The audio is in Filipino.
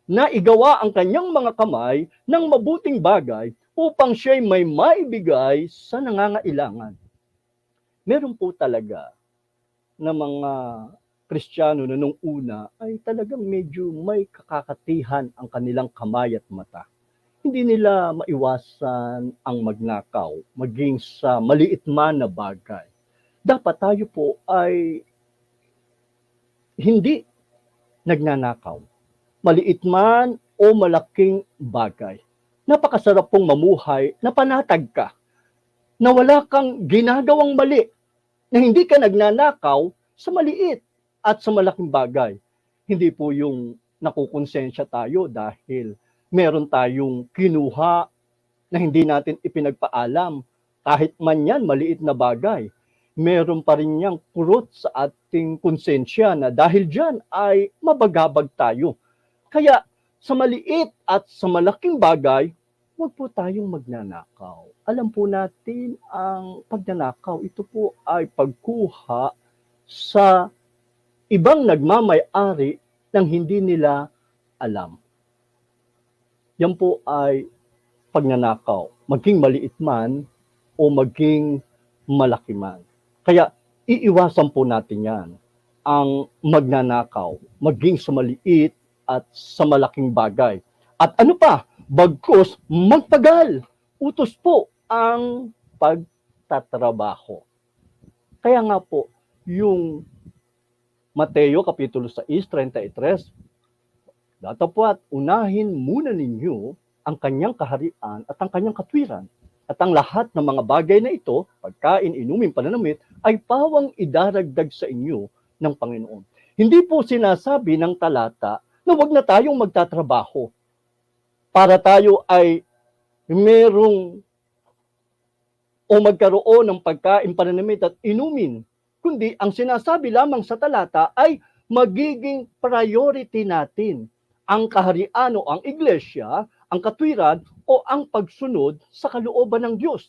na igawa ang kanyang mga kamay ng mabuting bagay upang siya'y may maibigay sa nangangailangan. Meron po talaga na mga Kristiyano na nung una ay talagang medyo may kakakatihan ang kanilang kamay at mata. Hindi nila maiwasan ang magnakaw, maging sa maliit man na bagay. Dapat tayo po ay hindi nagnanakaw, maliit man o malaking bagay. Napakasarap pong mamuhay na panatag ka, na wala kang ginagawang mali, na hindi ka nagnanakaw sa maliit at sa malaking bagay. Hindi po yung nakukonsensya tayo dahil meron tayong kinuha na hindi natin ipinagpaalam. Kahit man yan, maliit na bagay. Meron pa rin niyang kurot sa ating konsensya na dahil dyan ay mabagabag tayo. Kaya sa maliit at sa malaking bagay, huwag po tayong magnanakaw. Alam po natin ang pagnanakaw, ito po ay pagkuha sa ibang nagmamay-ari nang hindi nila alam. Yan po ay pagnanakaw, maging maliit man o maging malaki man. Kaya iiwasan po natin yan, ang magnanakaw, maging sa maliit at sa malaking bagay. At ano pa, bagkus magpagal, utos po ang pagtatrabaho. Kaya nga po, yung Mateo Kapitulo 6:33, datapwat unahin muna ninyo ang kanyang kaharian at ang kanyang katwiran. At ang lahat ng mga bagay na ito, pagkain, inumin, pananamit, ay pawang idaragdag sa inyo ng Panginoon. Hindi po sinasabi ng talata na wag na tayong magtatrabaho para tayo ay merong o magkaroon ng pagkain, pananamit at inumin. Kundi ang sinasabi lamang sa talata ay magiging priority natin ang kaharian o ang iglesia, ang katwiran o ang pagsunod sa kalooban ng Diyos.